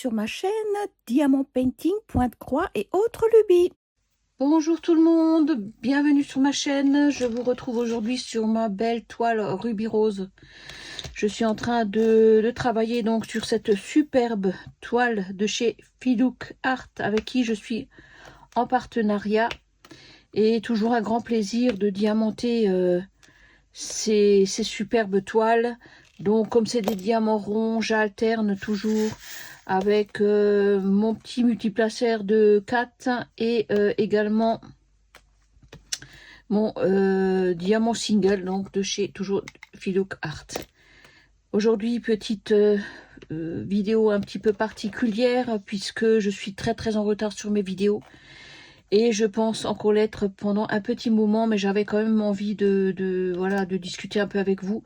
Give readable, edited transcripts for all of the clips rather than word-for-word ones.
sur ma chaîne Diamant Painting, Pointe-Croix et autres lubies. Bonjour tout le monde, bienvenue sur ma chaîne. Je vous retrouve aujourd'hui sur ma belle toile Ruby Rose. Je suis en train de travailler donc sur cette superbe toile de chez Filouk Art avec qui je suis en partenariat. Et toujours un grand plaisir de diamanter ces superbes toiles. Donc comme c'est des diamants ronds, j'alterne toujours avec mon petit multiplaceur de 4 et également mon diamant single, donc de chez toujours Filouk Art. Aujourd'hui, petite vidéo un petit peu particulière puisque je suis très en retard sur mes vidéos. Et je pense encore l'être pendant un petit moment, mais j'avais quand même envie de discuter un peu avec vous.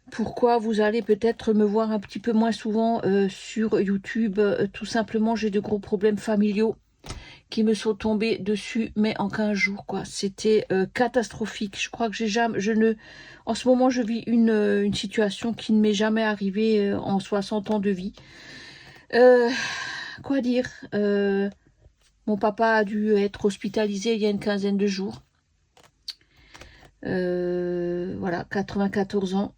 Pourquoi vous allez peut-être me voir un petit peu moins souvent sur YouTube. Tout simplement, j'ai de gros problèmes familiaux qui me sont tombés dessus, mais en 15 jours, quoi. C'était catastrophique. Je crois que en ce moment, je vis une situation qui ne m'est jamais arrivée en 60 ans de vie. Quoi dire mon papa a dû être hospitalisé il y a une quinzaine de jours. Voilà, 94 ans.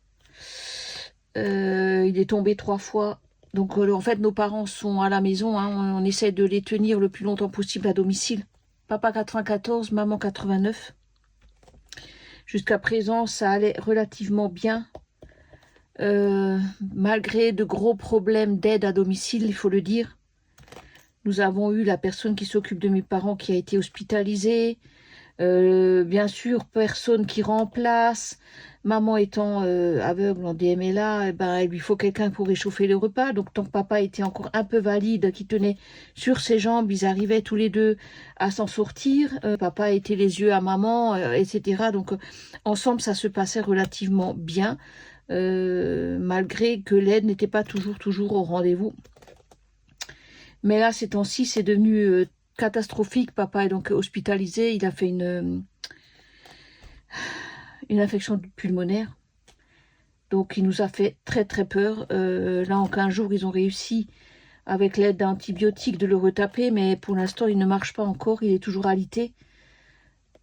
Il est tombé 3 fois. Donc en fait, nos parents sont à la maison. Hein, on essaie de les tenir le plus longtemps possible à domicile. Papa 94, maman 89. Jusqu'à présent, ça allait relativement bien. Malgré de gros problèmes d'aide à domicile, il faut le dire. Nous avons eu la personne qui s'occupe de mes parents qui a été hospitalisée. Bien sûr, personne qui remplace. Maman étant aveugle en DMLA, il lui faut quelqu'un pour réchauffer le repas. Donc, tant que papa était encore un peu valide, qui tenait sur ses jambes, ils arrivaient tous les deux à s'en sortir. Papa était les yeux à maman, etc. Donc, ensemble, ça se passait relativement bien, malgré que l'aide n'était pas toujours au rendez-vous. Mais là, ces temps-ci, c'est devenu catastrophique. Papa est donc hospitalisé. Il a fait une infection pulmonaire. Donc, il nous a fait très peur. Là, en 15 jours, ils ont réussi, avec l'aide d'antibiotiques, de le retaper. Mais pour l'instant, il ne marche pas encore. Il est toujours alité.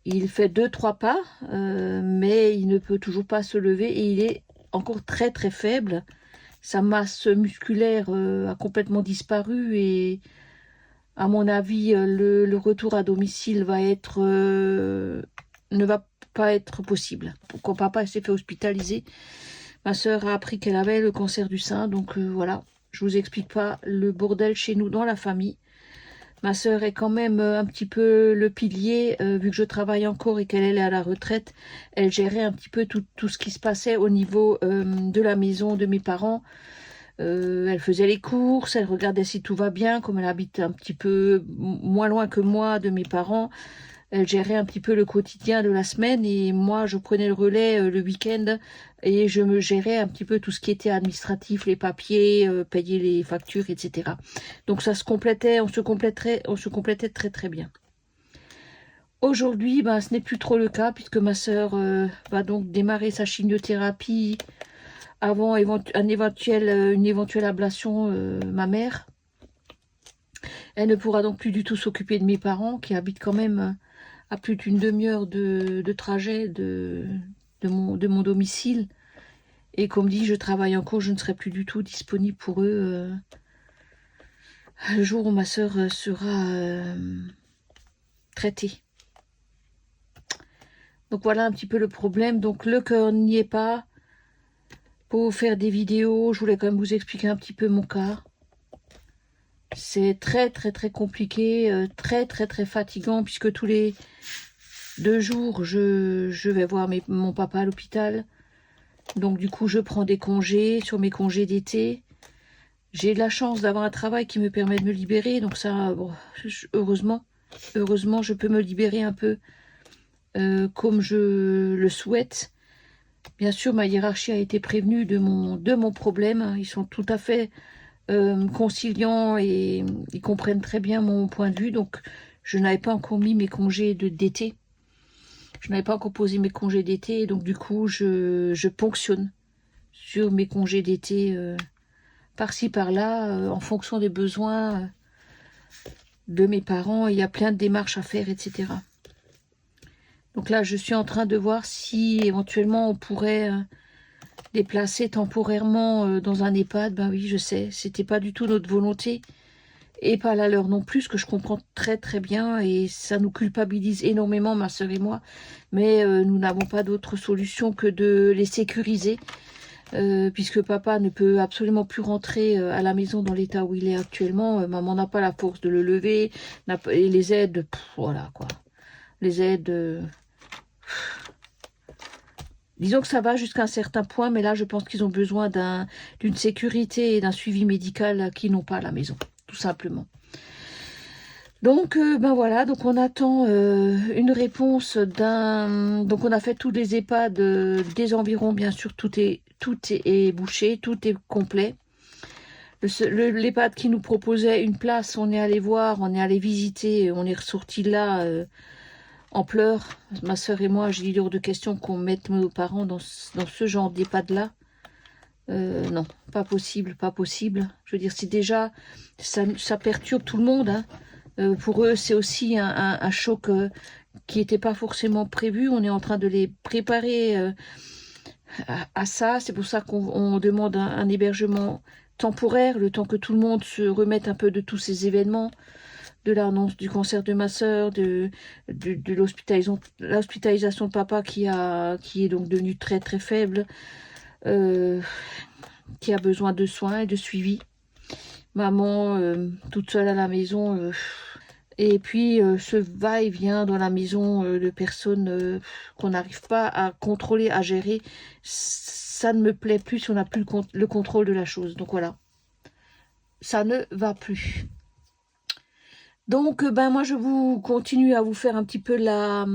Il fait 2-3 pas, mais il ne peut toujours pas se lever. Et il est encore très faible. Sa masse musculaire a complètement disparu et à mon avis, le retour à domicile ne va pas être possible. Quand papa s'est fait hospitaliser, ma soeur a appris qu'elle avait le cancer du sein. Donc voilà, je vous explique pas le bordel chez nous dans la famille. Ma soeur est quand même un petit peu le pilier, vu que je travaille encore et qu'elle est à la retraite. Elle gérait un petit peu tout ce qui se passait au niveau de la maison de mes parents. Elle faisait les courses, elle regardait si tout va bien, comme elle habite un petit peu moins loin que moi de mes parents. Elle gérait un petit peu le quotidien de la semaine et moi je prenais le relais le week-end et je me gérais un petit peu tout ce qui était administratif, les papiers, payer les factures, etc. Donc ça se complétait, on se complétait très bien. Aujourd'hui, ce n'est plus trop le cas puisque ma sœur va donc démarrer sa chimiothérapie avant une éventuelle ablation mammaire. Elle ne pourra donc plus du tout s'occuper de mes parents qui habitent quand même à plus d'une demi-heure de trajet de mon domicile. Et comme dit, je travaille encore, je ne serai plus du tout disponible pour eux le jour où ma soeur sera traitée. Donc voilà un petit peu le problème. Donc le cœur n'y est pas. Pour faire des vidéos, je voulais quand même vous expliquer un petit peu mon cas. C'est très compliqué, très fatigant, puisque tous les 2 jours, je vais voir mon papa à l'hôpital. Donc du coup, je prends des congés sur mes congés d'été. J'ai de la chance d'avoir un travail qui me permet de me libérer. Donc ça, bon, heureusement, je peux me libérer un peu comme je le souhaite. Bien sûr, ma hiérarchie a été prévenue de mon problème. Ils sont tout à fait conciliants et ils comprennent très bien mon point de vue. Donc, je n'avais pas encore mis mes congés d'été. Je n'avais pas encore posé mes congés d'été. Donc, du coup, je ponctionne sur mes congés d'été par-ci, par-là, en fonction des besoins de mes parents. Il y a plein de démarches à faire, etc. Donc là, je suis en train de voir si éventuellement on pourrait les placer temporairement dans un EHPAD. Ben oui, je sais, c'était pas du tout notre volonté et pas la leur non plus, ce que je comprends très très bien, et ça nous culpabilise énormément, ma soeur et moi, mais nous n'avons pas d'autre solution que de les sécuriser, puisque papa ne peut absolument plus rentrer à la maison dans l'état où il est actuellement. Maman n'a pas la force de le lever, et les aides, voilà quoi, les aides... Disons que ça va jusqu'à un certain point, mais là, je pense qu'ils ont besoin d'une sécurité et d'un suivi médical qu'ils n'ont pas à la maison, tout simplement. Donc, ben voilà, donc on attend une réponse d'un... Donc, on a fait tous les EHPAD des environs, bien sûr, tout est bouché, tout est complet. L'EHPAD qui nous proposait une place, on est allé voir, on est allé visiter, on est ressorti là... en pleurs, ma soeur et moi. J'ai dit hors de question qu'on mette nos parents dans ce genre d'EHPAD-là. Non, pas possible, pas possible. Je veux dire, c'est déjà, ça perturbe tout le monde. Hein. Pour eux, c'est aussi un choc qui n'était pas forcément prévu. On est en train de les préparer à ça. C'est pour ça qu'on demande un hébergement temporaire, le temps que tout le monde se remette un peu de tous ces événements, de l'annonce du cancer de ma soeur, de l'hospitalisation de papa qui est donc devenu très très faible, qui a besoin de soins et de suivi. Maman toute seule à la maison, et puis ce va-et-vient dans la maison de personnes qu'on n'arrive pas à contrôler, à gérer, ça ne me plaît plus si on n'a plus le contrôle de la chose. Donc voilà, ça ne va plus. Donc, ben moi, je vous continue à vous faire un petit peu la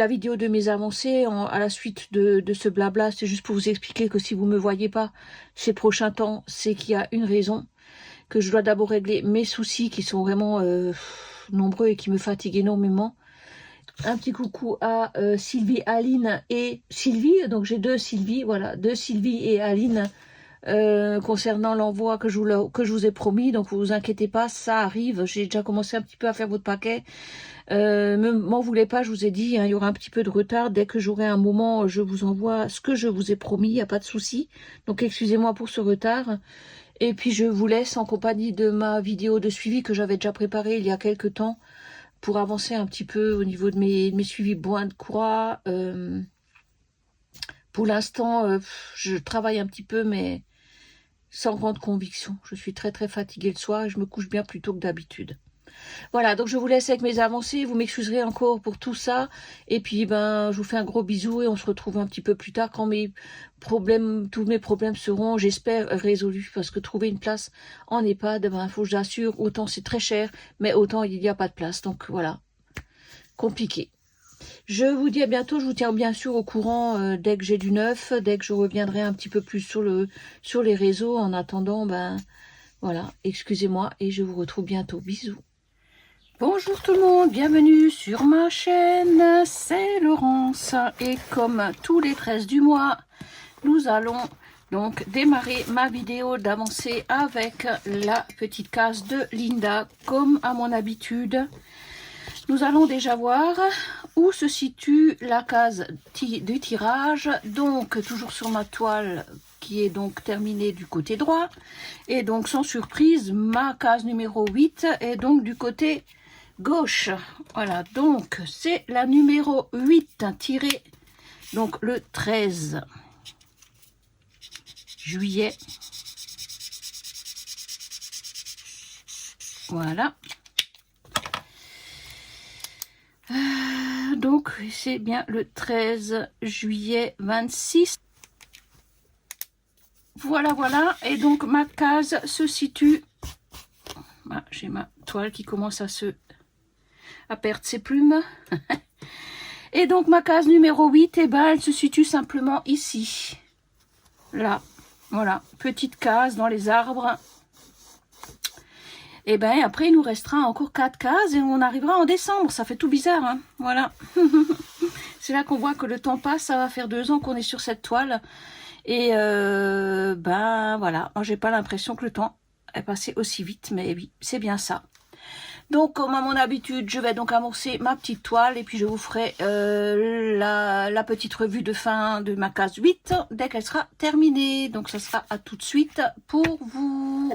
vidéo de mes avancées à la suite de ce blabla. C'est juste pour vous expliquer que si vous ne me voyez pas ces prochains temps, c'est qu'il y a une raison, que je dois d'abord régler mes soucis qui sont vraiment nombreux et qui me fatiguent énormément. Un petit coucou à Sylvie, Aline et Sylvie. Donc, j'ai deux Sylvie, voilà, deux Sylvie et Aline. Concernant l'envoi que je vous ai promis, donc vous vous inquiétez pas, ça arrive. J'ai déjà commencé un petit peu à faire votre paquet. M'en voulez pas, je vous ai dit, hein, il y aura un petit peu de retard. Dès que j'aurai un moment, je vous envoie ce que je vous ai promis, il n'y a pas de souci. Donc excusez-moi pour ce retard. Et puis je vous laisse en compagnie de ma vidéo de suivi que j'avais déjà préparée il y a quelques temps pour avancer un petit peu au niveau de mes suivis points de croix. Pour l'instant, je travaille un petit peu, mais sans grande conviction. Je suis très très fatiguée le soir et je me couche bien plus tôt que d'habitude. Voilà, donc je vous laisse avec mes avancées. Vous m'excuserez encore pour tout ça. Et puis, ben, je vous fais un gros bisou et on se retrouve un petit peu plus tard quand tous mes problèmes seront, j'espère, résolus. Parce que trouver une place en EHPAD, ben, faut que j'assure, autant c'est très cher, mais autant il n'y a pas de place. Donc voilà, compliqué. Je vous dis à bientôt, je vous tiens bien sûr au courant dès que j'ai du neuf, dès que je reviendrai un petit peu plus sur les réseaux. En attendant, ben voilà, excusez-moi et je vous retrouve bientôt. Bisous. Bonjour tout le monde, bienvenue sur ma chaîne, c'est Laurence. Et comme tous les 13 du mois, nous allons donc démarrer ma vidéo d'avancée avec la petite case de Linda, comme à mon habitude. Nous allons déjà voir où se situe la case du tirage, donc toujours sur ma toile qui est donc terminée du côté droit. Et donc sans surprise, ma case numéro 8 est donc du côté gauche. Voilà, donc c'est la numéro 8 tirée, donc le 13 juillet. Voilà. Donc c'est bien le 13 juillet 26. Voilà, voilà. Et donc ma case se situe... Ah, j'ai ma toile qui commence à perdre ses plumes. Et donc ma case numéro 8, eh ben, elle se situe simplement ici. Là. Voilà. Petite case dans les arbres. Et bien après il nous restera encore 4 cases et on arrivera en décembre. Ça fait tout bizarre, hein. Voilà. C'est là qu'on voit que le temps passe. Ça va faire 2 ans qu'on est sur cette toile. Et ben voilà, moi j'ai pas l'impression que le temps est passé aussi vite, mais oui, c'est bien ça. Donc comme à mon habitude, je vais donc amorcer ma petite toile et puis je vous ferai la petite revue de fin de ma case 8 dès qu'elle sera terminée. Donc ça sera à tout de suite pour vous.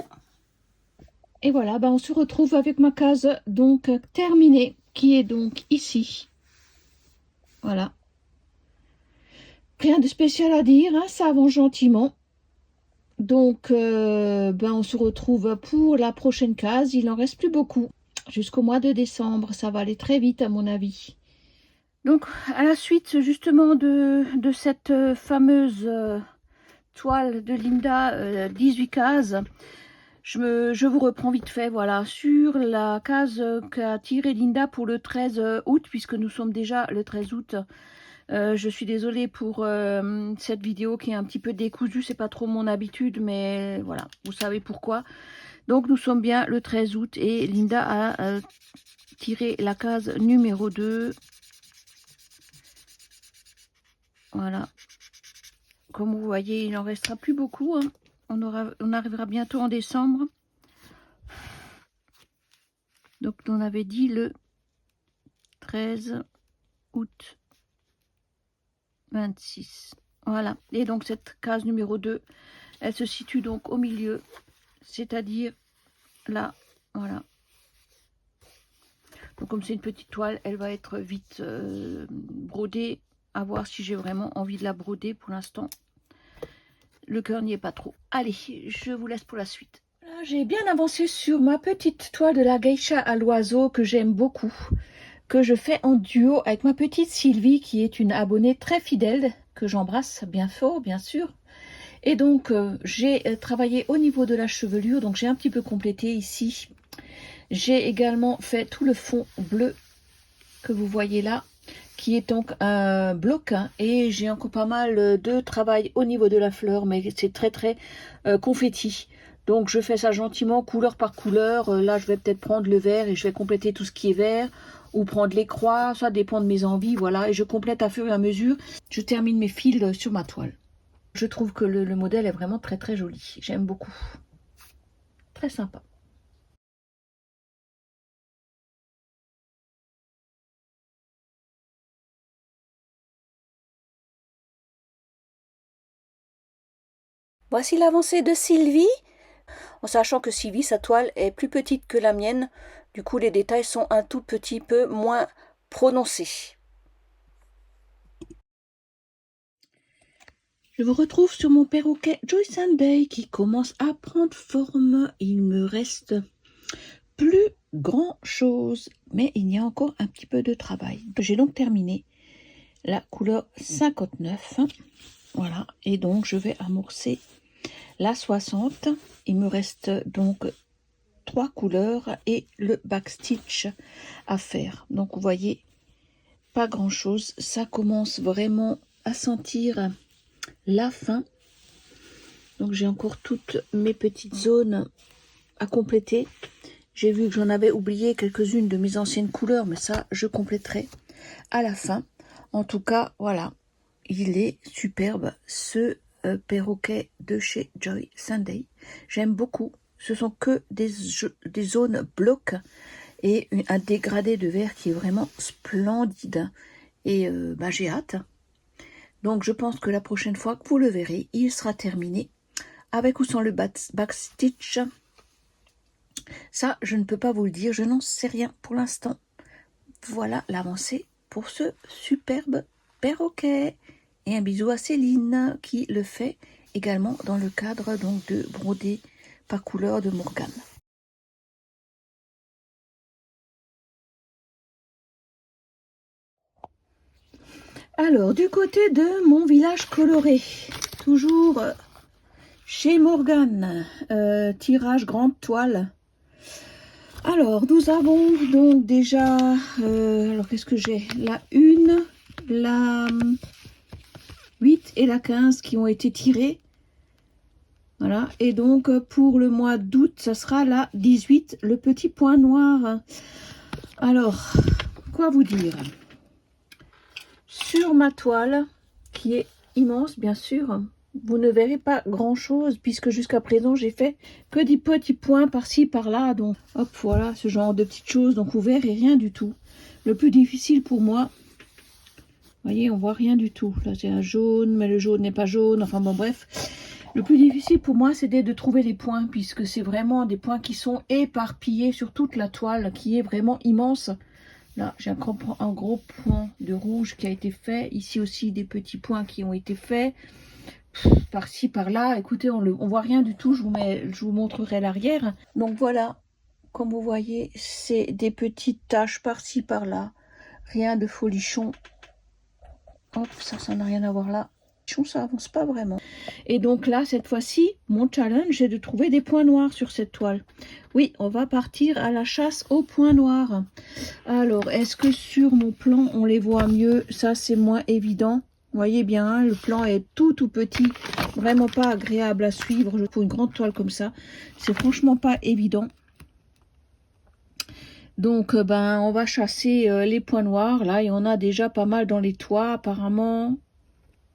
Et voilà, ben on se retrouve avec ma case donc terminée, qui est donc ici. Voilà. Rien de spécial à dire, hein, ça avance gentiment. Donc, ben on se retrouve pour la prochaine case. Il n'en reste plus beaucoup. Jusqu'au mois de décembre. Ça va aller très vite à mon avis. Donc, à la suite justement de cette fameuse toile de Linda, 18 cases, je vous reprends vite fait, voilà, sur la case qu'a tirée Linda pour le 13 août, puisque nous sommes déjà le 13 août. Je suis désolée pour cette vidéo qui est un petit peu décousue, c'est pas trop mon habitude, mais voilà, vous savez pourquoi. Donc nous sommes bien le 13 août et Linda a tiré la case numéro 2. Voilà. Comme vous voyez, il n'en restera plus beaucoup, hein. On arrivera bientôt en décembre. Donc on avait dit le 13 août 26. Voilà. Et donc cette case numéro 2, elle se situe donc au milieu, c'est-à-dire là. Voilà. Donc comme c'est une petite toile, elle va être vite brodée. À voir si j'ai vraiment envie de la broder. Pour l'instant, le cœur n'y est pas trop. Allez, je vous laisse pour la suite. J'ai bien avancé sur ma petite toile de la geisha à l'oiseau que j'aime beaucoup, que je fais en duo avec ma petite Sylvie, qui est une abonnée très fidèle, que j'embrasse bien fort, bien sûr. Et donc, j'ai travaillé au niveau de la chevelure, donc j'ai un petit peu complété ici. J'ai également fait tout le fond bleu que vous voyez là, qui est donc un bloc, hein, et j'ai encore pas mal de travail au niveau de la fleur, mais c'est très confetti. Donc je fais ça gentiment, couleur par couleur. Là je vais peut-être prendre le vert et je vais compléter tout ce qui est vert, ou prendre les croix, ça dépend de mes envies, voilà, et je complète à fur et à mesure. Je termine mes fils sur ma toile. Je trouve que le modèle est vraiment très joli, j'aime beaucoup, très sympa. Voici l'avancée de Sylvie, en sachant que Sylvie, sa toile est plus petite que la mienne. Du coup, les détails sont un tout petit peu moins prononcés. Je vous retrouve sur mon perroquet Joy Sunday qui commence à prendre forme. Il me reste plus grand chose, mais il y a encore un petit peu de travail. J'ai donc terminé la couleur 59. Voilà, et donc je vais amorcer la 60. Il me reste donc 3 couleurs et le backstitch à faire. Donc vous voyez, pas grand chose. Ça commence vraiment à sentir la fin. Donc j'ai encore toutes mes petites zones à compléter. J'ai vu que j'en avais oublié quelques-unes de mes anciennes couleurs, mais ça je compléterai à la fin. En tout cas, voilà, il est superbe ce perroquet de chez Joy Sunday. J'aime beaucoup. Ce sont que des zones blocs et un dégradé de vert qui est vraiment splendide. Et j'ai hâte. Donc je pense que la prochaine fois que vous le verrez, il sera terminé. Avec ou sans le backstitch. Ça, je ne peux pas vous le dire. Je n'en sais rien pour l'instant. Voilà l'avancée pour ce superbe perroquet. Et un bisou à Céline qui le fait également dans le cadre donc de brodé par couleur de Morgane. Alors, du côté de mon village coloré, toujours chez Morgane, tirage grande toile. Alors, nous avons donc déjà, alors qu'est-ce que j'ai? La 1, la 8 et la 15 qui ont été tirées. Voilà, et donc pour le mois d'août, ça sera la 18, le petit point noir. Alors, quoi vous dire? sur ma toile qui est immense, bien sûr. Vous ne verrez pas grand chose puisque jusqu'à présent j'ai fait que des petits points par-ci par-là. Donc hop, voilà, ce genre de petites choses. Donc vous verrez rien du tout. Le plus difficile pour moi, vous voyez, on voit rien du tout. Là c'est un jaune, mais le jaune n'est pas jaune. Enfin bon, bref. Le plus difficile pour moi, c'était de trouver les points, puisque c'est vraiment des points qui sont éparpillés sur toute la toile, qui est vraiment immense. Là, j'ai un gros point de rouge qui a été fait. Ici aussi, des petits points qui ont été faits. Par-ci, par-là. Écoutez, on voit rien du tout. Je vous montrerai l'arrière. Donc voilà, comme vous voyez, c'est des petites taches par-ci, par-là. Rien de folichon. Hop, ça n'a rien à voir là. Ça avance pas vraiment. Et donc là, cette fois-ci, mon challenge est de trouver des points noirs sur cette toile. Oui, on va partir à la chasse aux points noirs. Alors, est-ce que sur mon plan, on les voit mieux? Ça, c'est moins évident. Vous voyez bien, hein, le plan est tout petit. Vraiment pas agréable à suivre pour une grande toile comme ça. C'est franchement pas évident. Donc, on va chasser les points noirs. Là, il y en a déjà pas mal dans les toits, apparemment.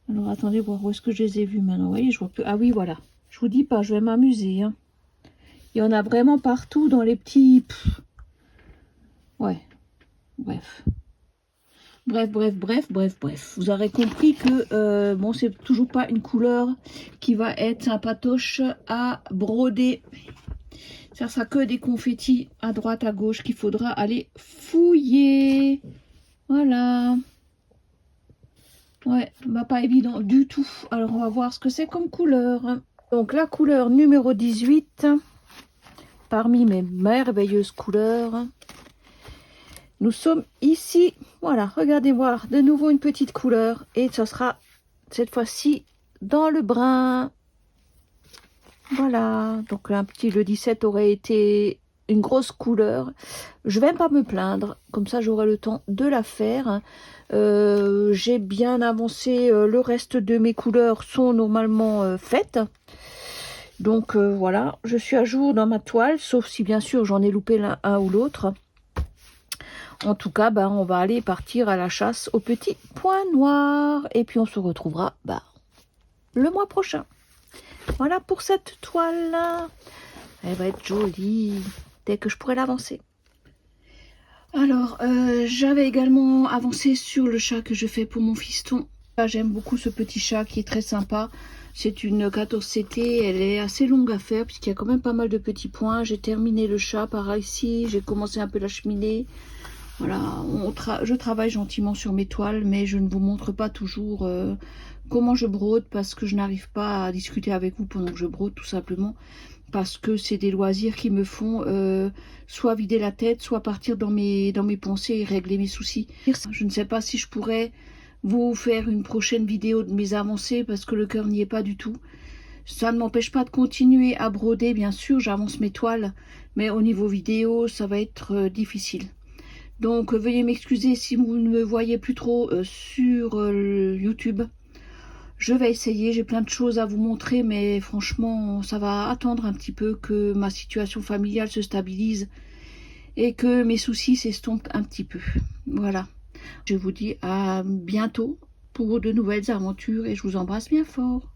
Alors, attendez, voir où est-ce que je les ai vus maintenant. Vous voyez, je vois plus. Ah oui, voilà. Je vous dis pas, je vais m'amuser. Hein. Il y en a vraiment partout dans les petits... Ouais. Bref. Bref. Vous aurez compris que, bon, c'est toujours pas une couleur qui va être sympatoche à broder. Ça sera que des confettis à droite, à gauche qu'il faudra aller fouiller. Voilà. Ouais, bah pas évident du tout. Alors, on va voir ce que c'est comme couleur. Donc, la couleur numéro 18, parmi mes merveilleuses couleurs. Nous sommes ici. Voilà, regardez voir, de nouveau une petite couleur. Et ça sera, cette fois-ci, dans le brun. Voilà, donc le 17 aurait été une grosse couleur. Je vais pas me plaindre, comme ça j'aurai le temps de la faire. J'ai bien avancé, le reste de mes couleurs sont normalement faites. Donc voilà, je suis à jour dans ma toile, sauf si bien sûr j'en ai loupé un ou l'autre. En tout cas, on va aller partir à la chasse aux petits points noirs. Et puis on se retrouvera le mois prochain. Voilà pour cette toile. Elle va être jolie dès que je pourrai l'avancer. Alors, j'avais également avancé sur le chat que je fais pour mon fiston. J'aime beaucoup ce petit chat qui est très sympa. C'est une 14CT, elle est assez longue à faire puisqu'il y a quand même pas mal de petits points. J'ai terminé le chat par ici, j'ai commencé un peu la cheminée. Voilà, je travaille gentiment sur mes toiles, mais je ne vous montre pas toujours comment je brode parce que je n'arrive pas à discuter avec vous pendant que je brode, tout simplement. Parce que c'est des loisirs qui me font soit vider la tête, soit partir dans mes pensées et régler mes soucis. Je ne sais pas si je pourrais vous faire une prochaine vidéo de mes avancées parce que le cœur n'y est pas du tout. Ça ne m'empêche pas de continuer à broder, bien sûr, j'avance mes toiles, mais au niveau vidéo, ça va être difficile. Donc, veuillez m'excuser si vous ne me voyez plus trop sur YouTube. Je vais essayer, j'ai plein de choses à vous montrer, mais franchement, ça va attendre un petit peu que ma situation familiale se stabilise et que mes soucis s'estompent un petit peu. Voilà. Je vous dis à bientôt pour de nouvelles aventures et je vous embrasse bien fort.